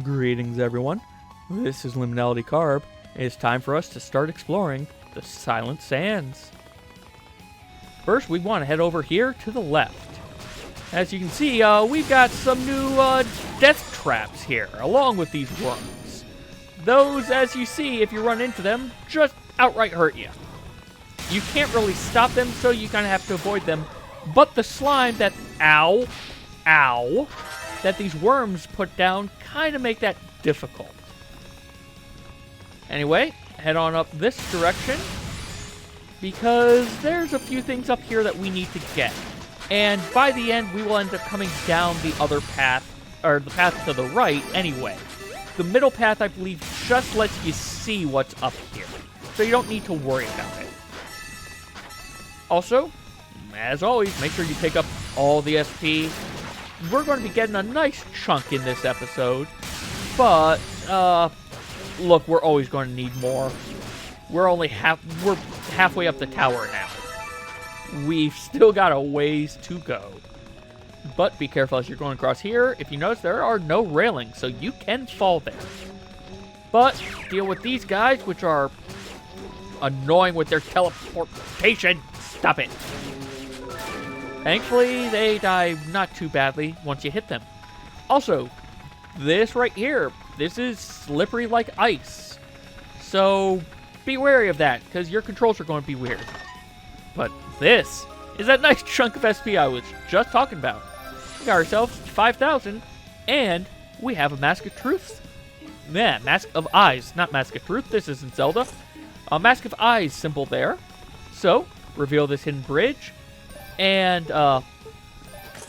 Greetings, everyone. This is Liminality Carb. It's time for us to start exploring the Silent Sands. First, we want to head over here to the left. As you can see, we've got some new death traps here, along with these worms. Those, as you see, if you run into them, just outright hurt you. You can't really stop them, so you kind of have to avoid them. But the slime that, that these worms put down kind of make that difficult. Anyway, head on up this direction, because there's a few things up here that we need to get. And by the end, we will end up coming down the other path, or the path to the right anyway. The middle path, I believe, just lets you see what's up here, so you don't need to worry about it. Also, as always, make sure you pick up all the SP. We're going to be getting a nice chunk in this episode, but, look, we're always going to need more. We're halfway up the tower now. We've still got a ways to go. But be careful as you're going across here. If you notice, there are no railings, so you can fall there. But deal with these guys, which are annoying with their teleportation. Stop it. Thankfully, they die not too badly once you hit them. Also, this right here, this is slippery like ice. So be wary of that, because your controls are going to be weird. But this is that nice chunk of SP I was just talking about. We got ourselves 5,000, and we have a Mask of Truth. Yeah, Mask of Eyes, not Mask of Truth. This isn't Zelda. A Mask of Eyes symbol there. So, reveal this hidden bridge, and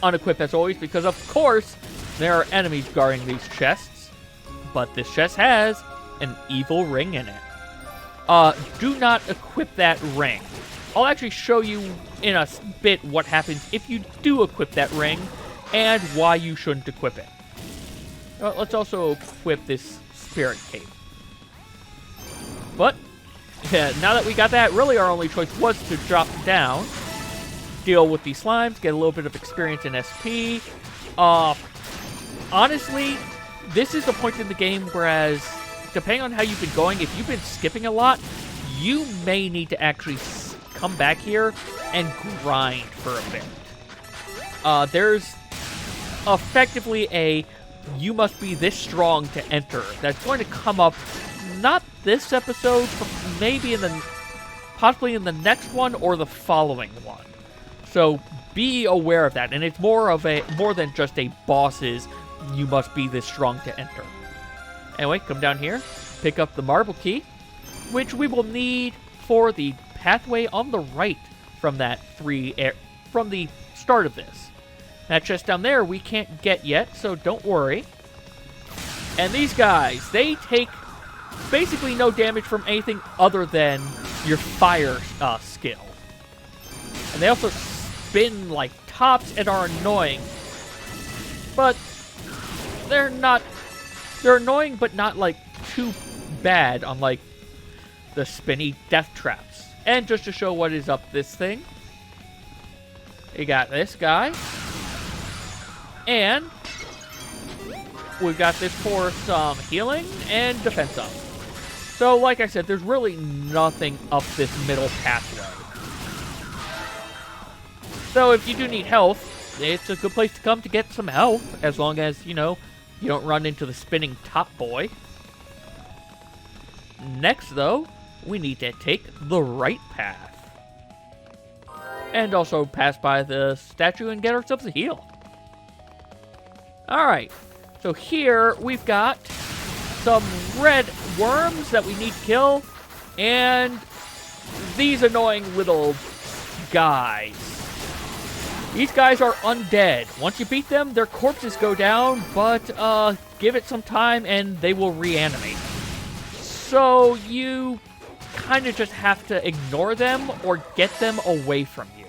unequip as always, because of course there are enemies guarding these chests. But this chest has an evil ring in it. Do not equip that ring. I'll actually show you in a bit what happens if you do equip that ring, and why you shouldn't equip it. Let's also equip this spirit cape. But, yeah, now that we got that, really our only choice was to drop down, deal with these slimes, get a little bit of experience in SP. Honestly, this is the point in the game whereas, depending on how you've been going, if you've been skipping a lot, you may need to actually come back here and grind for a bit. There's effectively a you must be this strong to enter that's going to come up, not this episode, but maybe possibly in the next one or the following one. So be aware of that, and it's more than just a boss's you must be this strong to enter. Anyway, come down here, pick up the marble key, which we will need for the pathway on the right from from the start of this. That chest down there we can't get yet, so don't worry. And these guys, they take basically no damage from anything other than your fire skill. And they also spin like tops and are annoying. But they're annoying, but not like too bad, unlike the spinny death traps. And just to show what is up this thing, you got this guy, and we've got this for some healing and defense up. So, like I said, there's really nothing up this middle pathway. So, if you do need health, it's a good place to come to get some health, as long as, you know, you don't run into the spinning top boy. Next, though, we need to take the right path. And also pass by the statue and get ourselves a heal. Alright, so here we've got some red worms that we need to kill, and these annoying little guys. These guys are undead. Once you beat them, their corpses go down, but give it some time and they will reanimate. So you kind of just have to ignore them or get them away from you.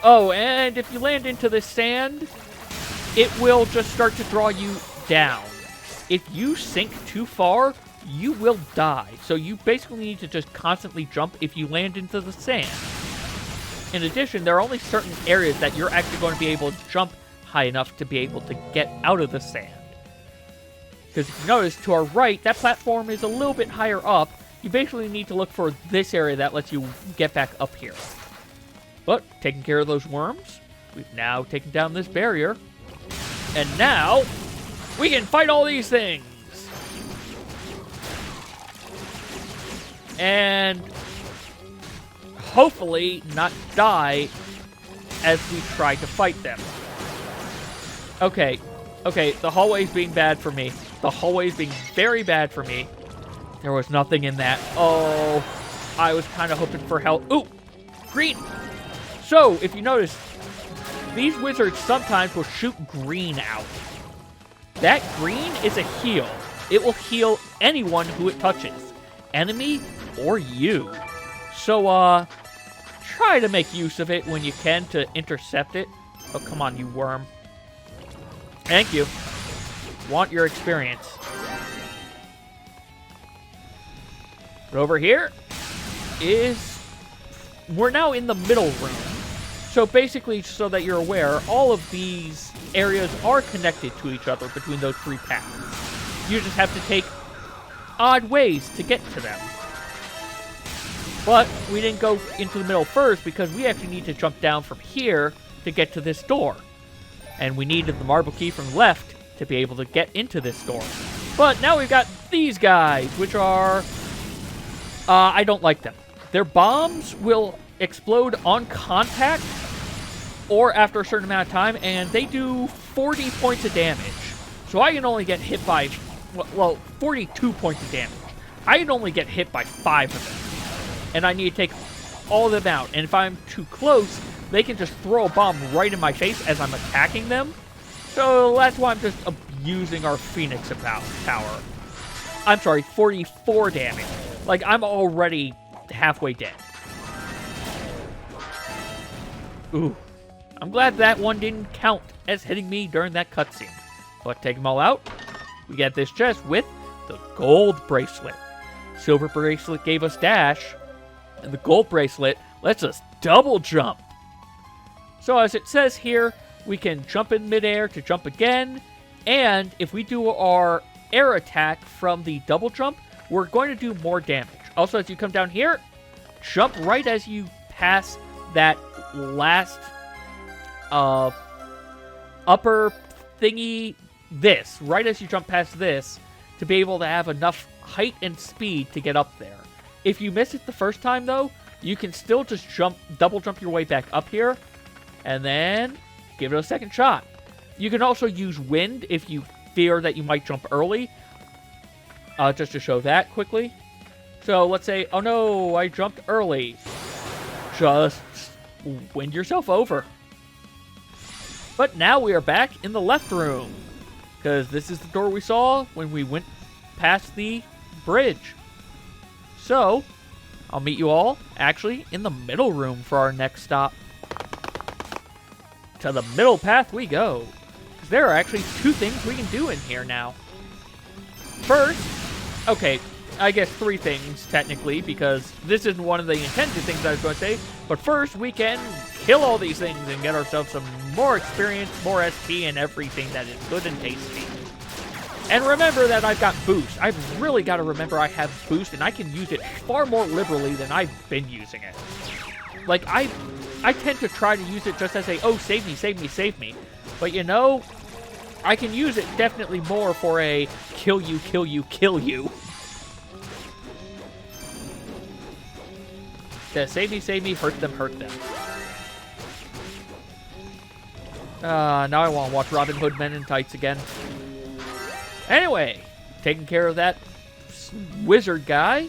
Oh, and if you land into the sand, it will just start to draw you down. If you sink too far, you will die. So you basically need to just constantly jump if you land into the sand. In addition, there are only certain areas that you're actually going to be able to jump high enough to be able to get out of the sand. Because if you notice, to our right, that platform is a little bit higher up. You basically need to look for this area that lets you get back up here. But, taking care of those worms, we've now taken down this barrier. And now, we can fight all these things! And hopefully not die as we try to fight them. Okay, the hallway's being bad for me. The hallway's being very bad for me. There was nothing in that. Oh, I was kind of hoping for help. Ooh, green! So, if you notice, these wizards sometimes will shoot green out. That green is a heal. It will heal anyone who it touches. Enemy or you. So, try to make use of it when you can to intercept it. Oh, come on, you worm. Thank you. Want your experience. But over here is... We're now in the middle room. So basically, so that you're aware, all of these areas are connected to each other between those three paths. You just have to take odd ways to get to them. But we didn't go into the middle first because we actually need to jump down from here to get to this door. And we needed the marble key from the left to be able to get into this door. But now we've got these guys, which are... I don't like them. Their bombs will explode on contact or after a certain amount of time, and they do 40 points of damage. So I can only get hit by... Well, 42 points of damage. I can only get hit by 5 of them. And I need to take all of them out. And if I'm too close, they can just throw a bomb right in my face as I'm attacking them. So that's why I'm just abusing our Phoenix power. I'm sorry, 44 damage. Like, I'm already halfway dead. Ooh. I'm glad that one didn't count as hitting me during that cutscene. But take them all out. We get this chest with the gold bracelet. Silver bracelet gave us dash. And the gold bracelet lets us double jump. So as it says here, we can jump in midair to jump again. And if we do our air attack from the double jump, we're going to do more damage. Also, as you come down here, jump right as you pass that last upper thingy, this. Right as you jump past this, to be able to have enough height and speed to get up there. If you miss it the first time, though, you can still just double jump your way back up here, and then give it a second shot. You can also use wind if you fear that you might jump early. Just to show that quickly. So let's say, oh no, I jumped early. Just wind yourself over. But now we are back in the left room. Because this is the door we saw when we went past the bridge. So, I'll meet you all, actually, in the middle room for our next stop. To the middle path we go. Because there are actually 2 things we can do in here now. First, okay, I guess 3 things, technically, because this isn't one of the intended things I was going to say. But first, we can kill all these things and get ourselves some more experience, more SP, and everything that is good and tasty. And remember that I've got boost. I've really got to remember I have boost, and I can use it far more liberally than I've been using it. Like, I tend to try to use it just as a, oh, save me, save me, save me. But, you know, I can use it definitely more for a kill you, kill you, kill you. Save me, hurt them, hurt them. Now I want to watch Robin Hood Men in Tights again. Anyway, taking care of that wizard guy.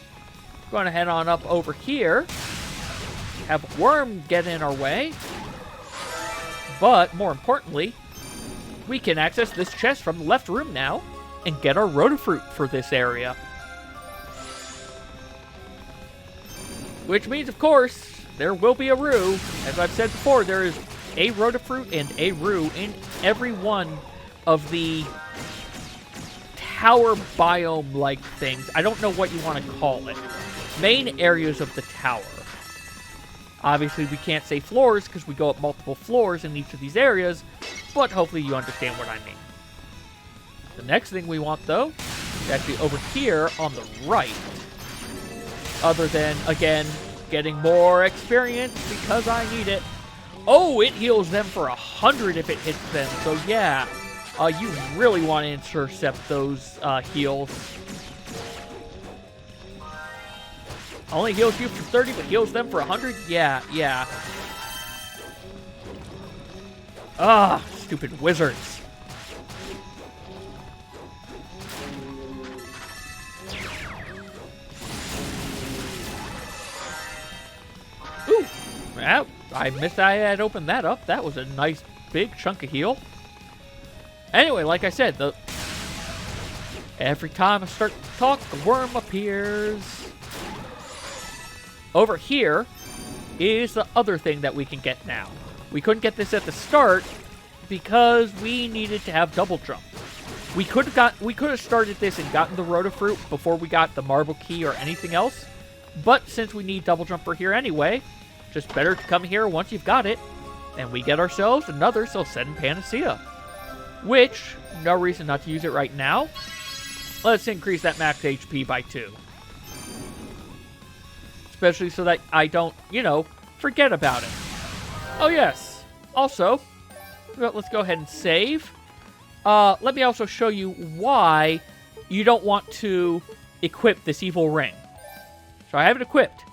Going to head on up over here. Have a worm get in our way. But, more importantly, we can access this chest from the left room now and get our Rotafruit for this area. Which means, of course, there will be a Roo. As I've said before, there is a Rotafruit and a Roo in every one of the tower biome-like things. I don't know what you want to call it. Main areas of the tower. Obviously, we can't say floors because we go up multiple floors in each of these areas. but hopefully you understand what I mean. The next thing we want, though, is actually over here on the right. Other than, again, getting more experience because I need it. Oh, it heals them for 100 if it hits them. So yeah, you really want to intercept those heals. Only heals you for 30, but heals them for 100? Yeah, yeah. Ah, stupid wizards. Ooh, well, I missed I had opened that up. That was a nice big chunk of heal. Anyway, like I said, every time I start to talk, the worm appears. Over here is the other thing that we can get now. We couldn't get this at the start because we needed to have double jump. We could have started this and gotten the Rotafruit before we got the marble key or anything else. But since we need double jump for here anyway, just better to come here once you've got it, and we get ourselves another Selcedon Panacea. Which, no reason not to use it right now. Let's increase that max HP by 2. Especially so that I don't, forget about it. Oh yes, also, let's go ahead and save. Let me also show you why you don't want to equip this evil ring. So I have it equipped.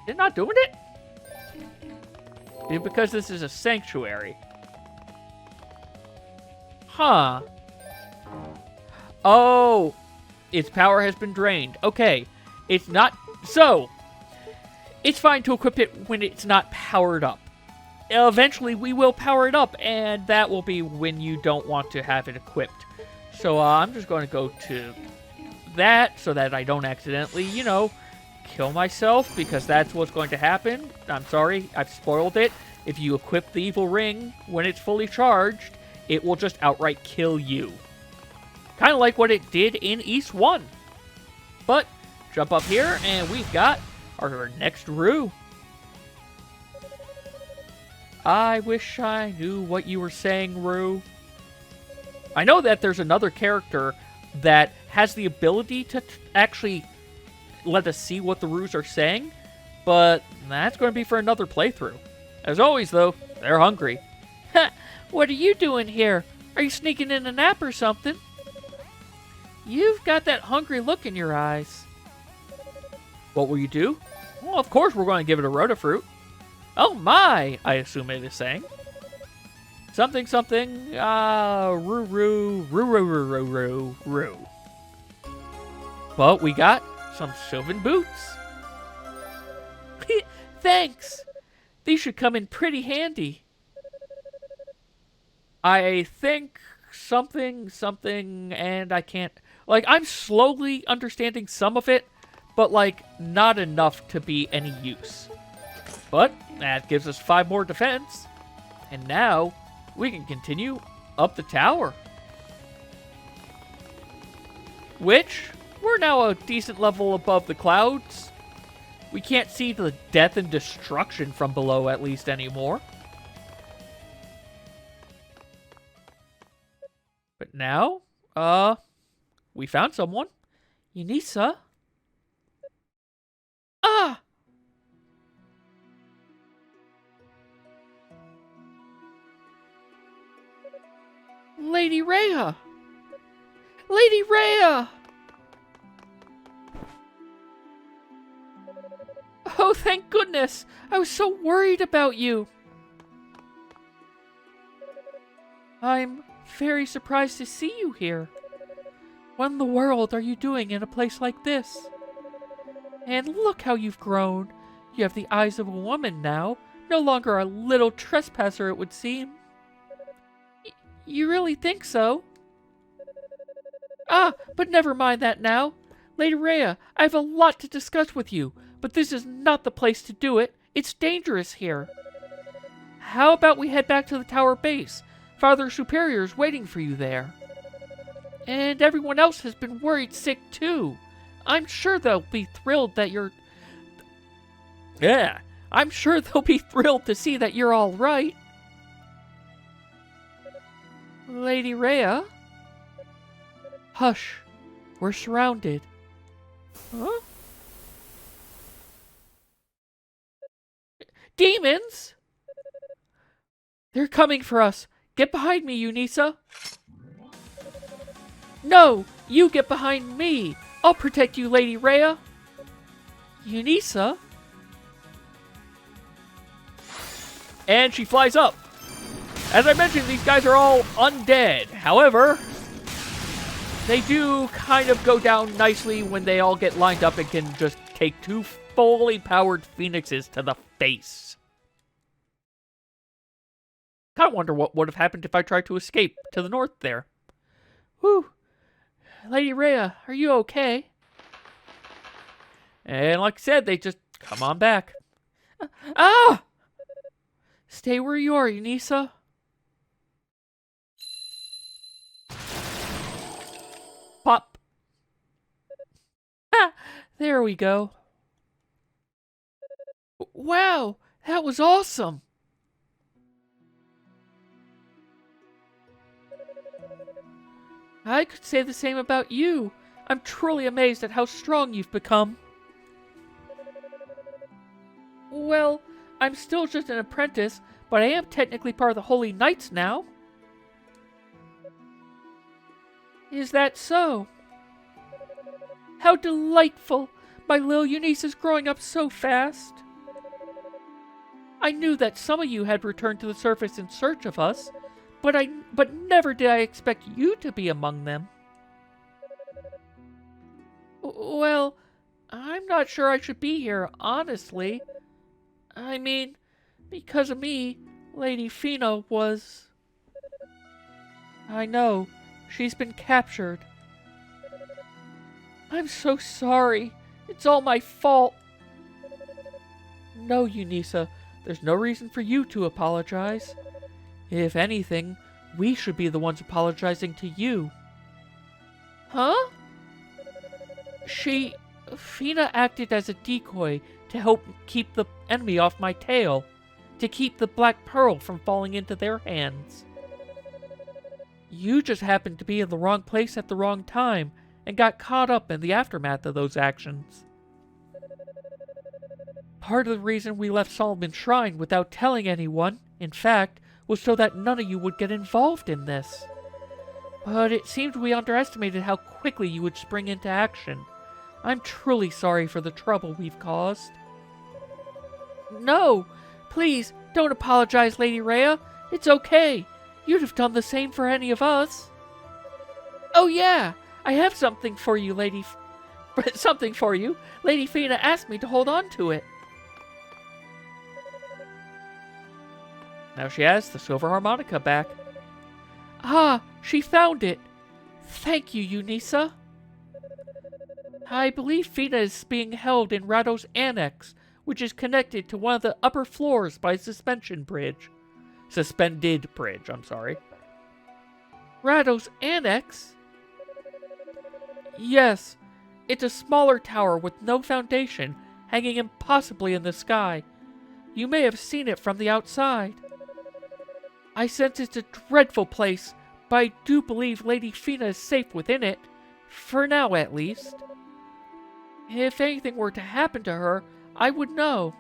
Is it not doing it? Is it because this is a sanctuary? Huh. Oh, its power has been drained. Okay, it's not... So, it's fine to equip it when it's not powered up. Eventually, we will power it up, and that will be when you don't want to have it equipped. So, I'm just going to go to that so that I don't accidentally, kill myself, because that's what's going to happen. I'm sorry, I've spoiled it. If you equip the evil ring when it's fully charged, it will just outright kill you. Kind of like what it did in East 1. But, jump up here, and we've got our next Rue. I wish I knew what you were saying, Rue. I know that there's another character that has the ability to actually let us see what the Rues are saying, but that's going to be for another playthrough. As always, though, they're hungry. Ha! What are you doing here? Are you sneaking in a nap or something? You've got that hungry look in your eyes. What will you do? Well, of course we're going to give it a Rotafruit. Oh my, I assume it is saying. Something, something, roo. But we got some Sylvan boots. Thanks. These should come in pretty handy. I think something, and I can't... I'm slowly understanding some of it, but, not enough to be any use. But that gives us 5 more defense. And now we can continue up the tower. Which, we're now a decent level above the clouds. We can't see the death and destruction from below, at least, anymore. But now, we found someone. Yunica? Ah! Lady Reah! Lady Reah! Oh, thank goodness! I was so worried about you! I'm very surprised to see you here. What in the world are you doing in a place like this? And look how you've grown. You have the eyes of a woman now, no longer a little trespasser, it would seem. You really think so? Ah, but never mind that now. Lady Reah, I have a lot to discuss with you, but this is not the place to do it. It's dangerous here. How about we head back to the tower base? Father Superior's waiting for you there. And everyone else has been worried sick too. I'm sure they'll be thrilled that you're... Yeah, I'm sure they'll be thrilled to see that you're all right. Lady Reah? Hush. We're surrounded. Huh? Demons? They're coming for us. Get behind me, Yunica. No, you get behind me. I'll protect you, Lady Reah. Yunica? And she flies up. As I mentioned, these guys are all undead. However, they do kind of go down nicely when they all get lined up and can just take 2 fully powered phoenixes to the face. Kind of wonder what would have happened if I tried to escape to the north there. Whew. Lady Reah, are you okay? And like I said, they just come on back. Ah! Stay where you are, Yunica. Pop. Ah, there we go. Wow, that was awesome. I could say the same about you. I'm truly amazed at how strong you've become. Well, I'm still just an apprentice, but I am technically part of the Holy Knights now. Is that so? How delightful! My little Eunice's growing up so fast. I knew that some of you had returned to the surface in search of us, but never did I expect you to be among them. Well, I'm not sure I should be here, honestly. I mean, because of me, Lady Fina was... I know. She's been captured. I'm so sorry. It's all my fault. No, Yunica. There's no reason for you to apologize. If anything, we should be the ones apologizing to you. Huh? Fina acted as a decoy to help keep the enemy off my tail, to keep the Black Pearl from falling into their hands. You just happened to be in the wrong place at the wrong time and got caught up in the aftermath of those actions. Part of the reason we left Solomon's Shrine without telling anyone, in fact, was so that none of you would get involved in this. But it seemed we underestimated how quickly you would spring into action. I'm truly sorry for the trouble we've caused. No! Please, don't apologize, Lady Reah. It's okay. You'd have done the same for any of us. Oh yeah! I have something for you, Lady Fina asked me to hold on to it. Now she has the silver harmonica back. Ah, she found it. Thank you, Yunica. I believe Fina is being held in Rado's annex, which is connected to one of the upper floors by a suspended bridge, I'm sorry. Rado's annex? Yes, it's a smaller tower with no foundation, hanging impossibly in the sky. You may have seen it from the outside. I sense it's a dreadful place, but I do believe Lady Fina is safe within it. For now, at least. If anything were to happen to her, I would know.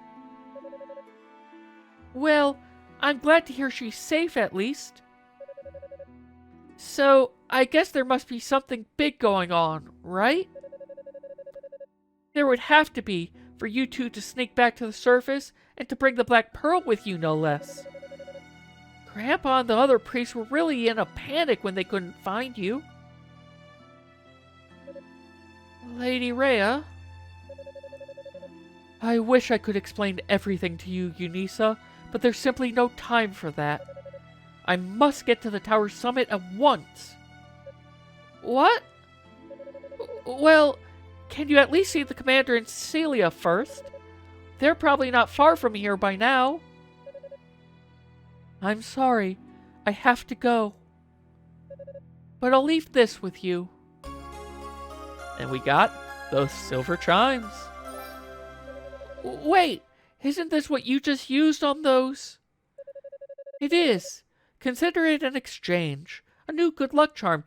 Well, I'm glad to hear she's safe, at least. So, I guess there must be something big going on, right? There would have to be, for you two to sneak back to the surface, and to bring the Black Pearl with you, no less. Grandpa and the other priests were really in a panic when they couldn't find you. Lady Reah? I wish I could explain everything to you, Yunica, but there's simply no time for that. I must get to the tower summit at once. What? Well, can you at least see the commander and Celia first? They're probably not far from here by now. I'm sorry. I have to go. But I'll leave this with you. And we got those silver chimes. Wait! Isn't this what you just used on those? It is. Consider it an exchange. A new good luck charm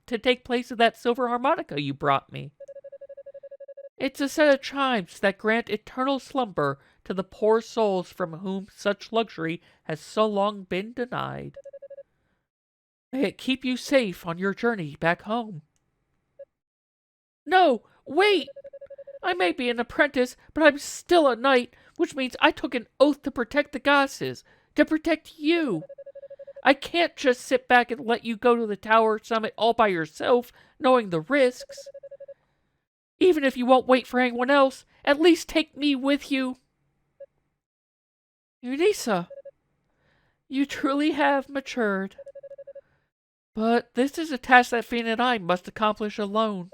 to take place of that silver harmonica you brought me. It's a set of chimes that grant eternal slumber to the poor souls from whom such luxury has so long been denied. May it keep you safe on your journey back home. No, wait! I may be an apprentice, but I'm still a knight, which means I took an oath to protect the goddesses, to protect you. I can't just sit back and let you go to the tower summit all by yourself, knowing the risks. Even if you won't wait for anyone else, at least take me with you. Yunica, you truly have matured. But this is a task that Fiona and I must accomplish alone.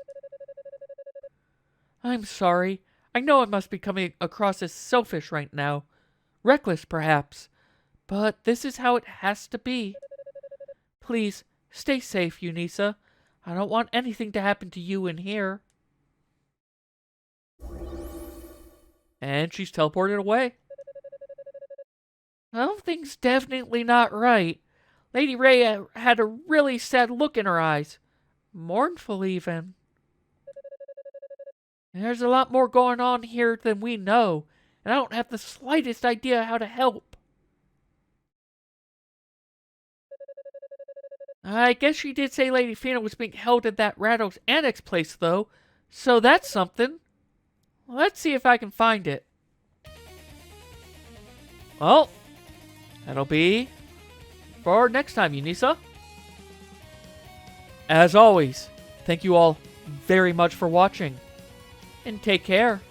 I'm sorry. I know I must be coming across as selfish right now. Reckless, perhaps. But this is how it has to be. Please, stay safe, Yunica. I don't want anything to happen to you in here. And she's teleported away. Something's definitely not right. Lady Reah had a really sad look in her eyes. Mournful, even. There's a lot more going on here than we know, and I don't have the slightest idea how to help. I guess she did say Lady Fiona was being held at that Ratto's Annex place, though, so that's something. Let's see if I can find it. Well, that'll be for next time, Yunica. As always, thank you all very much for watching, and take care.